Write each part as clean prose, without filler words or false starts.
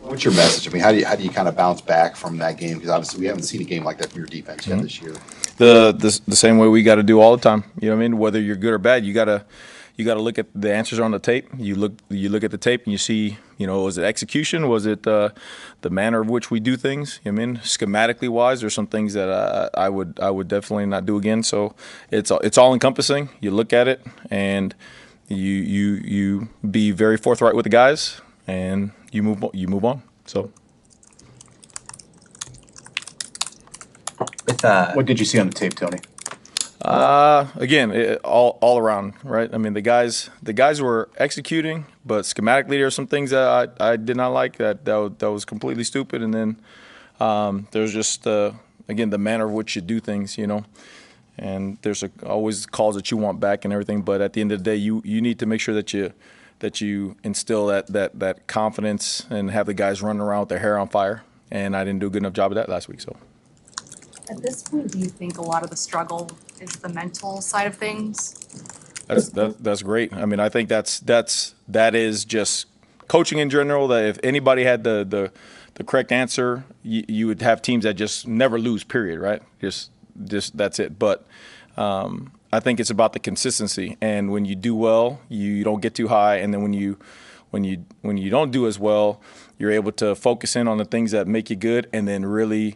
What's your message? I mean, how do you kind of bounce back from that game? Because obviously we haven't seen a game like that from your defense yet this year. The same way we got to do all the time. You know what I mean? Whether you're good or bad, you gotta look at the answers on the tape. You look at the tape and you see, was it execution? Was it the manner of which we do things? You know what I mean, schematically wise, there's some things that I would definitely not do again. So it's all encompassing. You look at it and you be very forthright with the guys and you move on. So. What did you see on the tape, Tony? Again, all around, right? I mean, the guys were executing, but schematically there are some things that I did not like that was completely stupid. And then there's just again the manner of which you do things, And there's always calls that you want back and everything, but at the end of the day, you need to make sure that you instill that confidence and have the guys running around with their hair on fire. And I didn't do a good enough job of that last week, so. At this point, do you think a lot of the struggle is the mental side of things? That's great. I mean, I think that is just coaching in general. That if anybody had the correct answer, you would have teams that just never lose. Period. Right? Just that's it. But I think it's about the consistency. And when you do well, you don't get too high. And then when you don't do as well, you're able to focus in on the things that make you good, and then really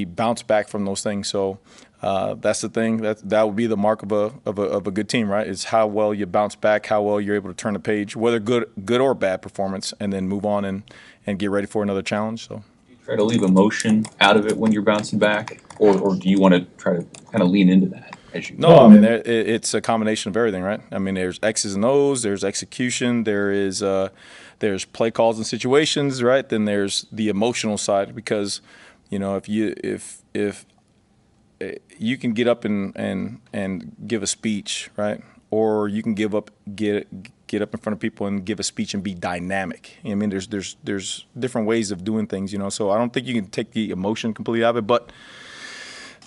bounce back from those things. So that's the thing. That would be the mark of a good team, right? Is how well you bounce back, how well you're able to turn the page, whether good or bad performance, and then move on and get ready for another challenge. So. Do you try to leave emotion out of it when you're bouncing back, or do you want to try to kind of lean into that as you? No, I mean it's a combination of everything, right? I mean, there's X's and O's, there's execution, there's play calls and situations, right? Then there's the emotional side because. If you can get up and give a speech, right? Or you can get up in front of people and give a speech and be dynamic. I mean, there's different ways of doing things, So I don't think you can take the emotion completely out of it,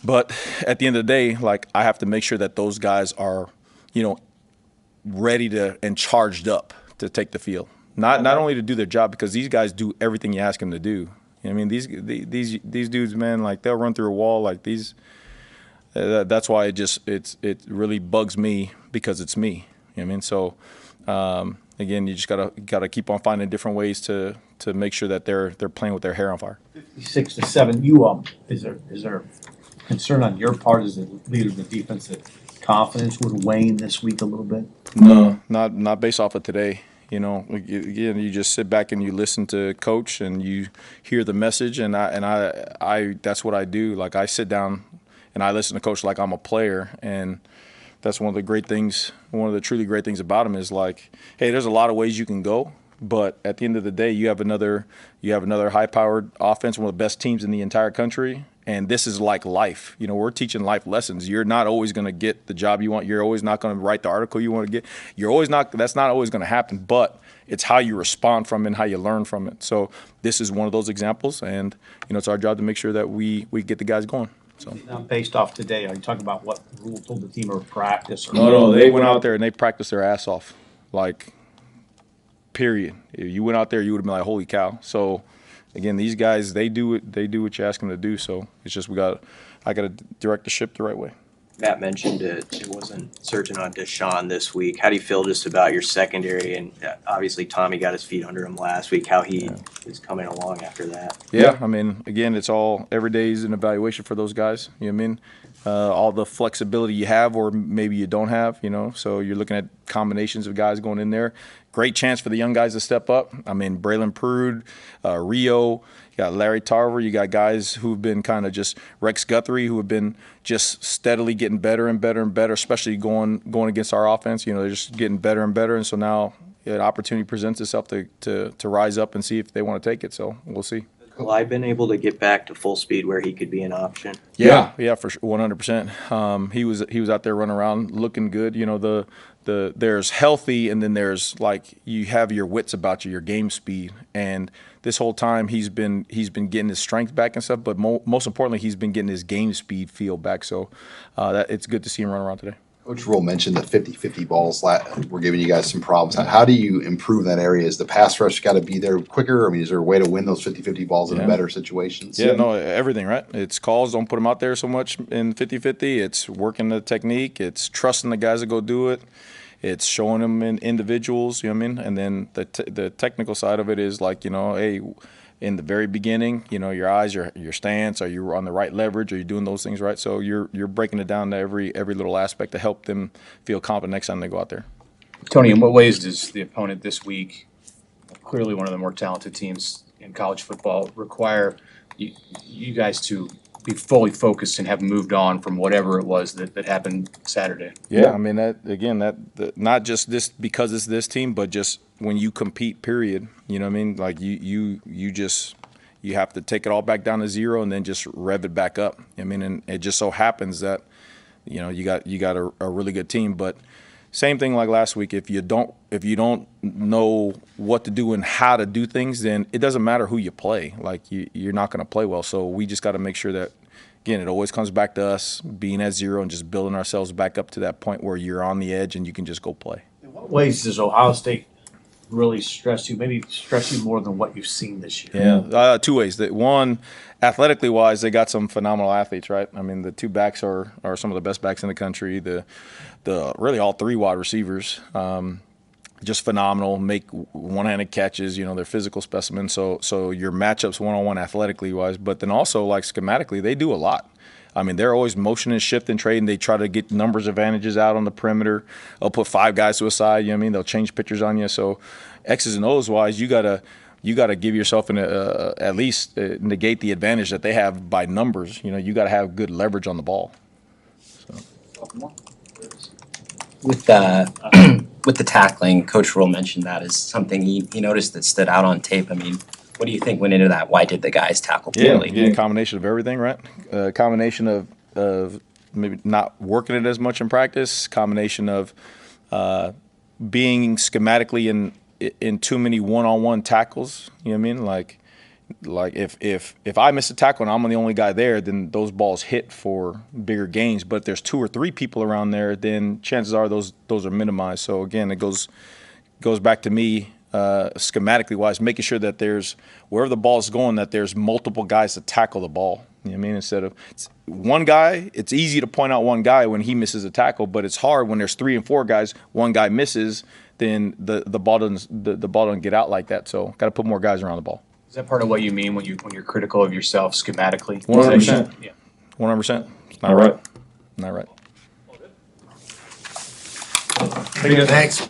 but at the end of the day, like I have to make sure that those guys are, ready to and charged up to take the field. Not only to do their job, because these guys do everything you ask them to do. I mean, these dudes, man, like they'll run through a wall like these. That's why it really bugs me because it's me. You know what I mean? So again, you just gotta keep on finding different ways to make sure that they're playing with their hair on fire. 56-7. Is there concern on your part as the leader of the defense that confidence would wane this week a little bit? No, not based off of today. Again, you just sit back and you listen to coach and you hear the message, and I that's what I do. Like I sit down and I listen to coach like I'm a player, and that's one of the great things. One of the truly great things about him is like, hey, there's a lot of ways you can go, but at the end of the day, you have another high-powered offense, one of the best teams in the entire country. And this is like life. We're teaching life lessons. You're not always going to get the job you want. You're always not going to write the article you want to get. That's not always going to happen, but it's how you respond from it and how you learn from it. So this is one of those examples, and, it's our job to make sure that we get the guys going. So. Now, based off today, are you talking about what Rule told the team or practice? Or No, they went out there and they practiced their ass off, like, period. If you went out there, you would have been like, holy cow. So, again, these guys, they do what you ask them to do. So it's just I got to direct the ship the right way. Matt mentioned it wasn't surging on Deshaun this week. How do you feel just about your secondary? And obviously Tommy got his feet under him last week, how he is coming along after that. Yeah, I mean, again, it's all every day is an evaluation for those guys. You know what I mean? All the flexibility you have or maybe you don't have, So you're looking at combinations of guys going in there. Great chance for the young guys to step up. I mean, Braylon Prude, Rio, you got Larry Tarver, you got guys who've been kind of just Rex Guthrie, who have been just steadily getting better and better and better, especially going against our offense. They're just getting better and better. And so now an opportunity presents itself to rise up and see if they want to take it. So we'll see. Well, I've been able to get back to full speed where he could be an option. Yeah, for sure, 100%. He was out there running around looking good. There's healthy, and then there's like you have your wits about you, your game speed. And this whole time he's been getting his strength back and stuff. But most importantly, he's been getting his game speed feel back. So that it's good to see him run around today. Coach Rule mentioned the 50-50 balls were giving you guys some problems. How do you improve that area? Is the pass rush got to be there quicker? I mean, is there a way to win those 50-50 balls in better situations? Yeah, no, everything, right? It's calls, don't put them out there so much in 50-50. It's working the technique. It's trusting the guys to go do it. It's showing them in individuals, you know what I mean? And then the technical side of it is like, you know, hey, in the very beginning, you know, your eyes, your stance, are you on the right leverage? Are you doing those things right? So you're breaking it down to every little aspect to help them feel confident next time they go out there. Tony, in what ways does the opponent this week, clearly one of the more talented teams in college football, require you guys to be fully focused and have moved on from whatever it was that happened Saturday? Yeah, I mean, not just this because it's this team, but just when you compete, period. You know what I mean? Like you have to take it all back down to zero and then just rev it back up. I mean, and it just so happens that, you know, you got a really good team, but same thing like last week. If you don't know what to do and how to do things, then it doesn't matter who you play. Like you're not going to play well. So we just got to make sure that, again, it always comes back to us being at zero and just building ourselves back up to that point where you're on the edge and you can just go play. In what ways does Ohio State really stress you, maybe stress you more than what you've seen this year? Yeah, two ways. One, athletically wise, they got some phenomenal athletes, right? I mean, the two backs are some of the best backs in the country. The really all three wide receivers, just phenomenal. Make one-handed catches. You know, they're physical specimens. So your matchups one-on-one athletically wise, but then also like schematically, they do a lot. I mean, they're always motioning, shifting, trading. They try to get numbers advantages out on the perimeter. They'll put five guys to a side. You know what I mean? They'll change pictures on you. So X's and O's wise, you gotta give yourself at least negate the advantage that they have by numbers. You know, you gotta have good leverage on the ball. So. With the tackling, Coach Rule mentioned that as something he noticed that stood out on tape. I mean, what do you think went into that? Why did the guys tackle poorly? Yeah, combination of everything, right? Combination of maybe not working it as much in practice. Combination of being schematically in too many one-on-one tackles. You know what I mean? Like if I miss a tackle and I'm the only guy there, then those balls hit for bigger gains. But if there's two or three people around there, then chances are those are minimized. So again, it goes back to me. Schematically wise, making sure that there's wherever the ball is going, that there's multiple guys to tackle the ball. You know what I mean? Instead of one guy, it's easy to point out one guy when he misses a tackle, but it's hard when there's 3 and 4 guys. One guy misses, then the ball doesn't get out like that. So got to put more guys around the ball. Is that part of what you mean when you're critical of yourself schematically? 100%. Yeah. 100%. Not right. Not right. Thanks.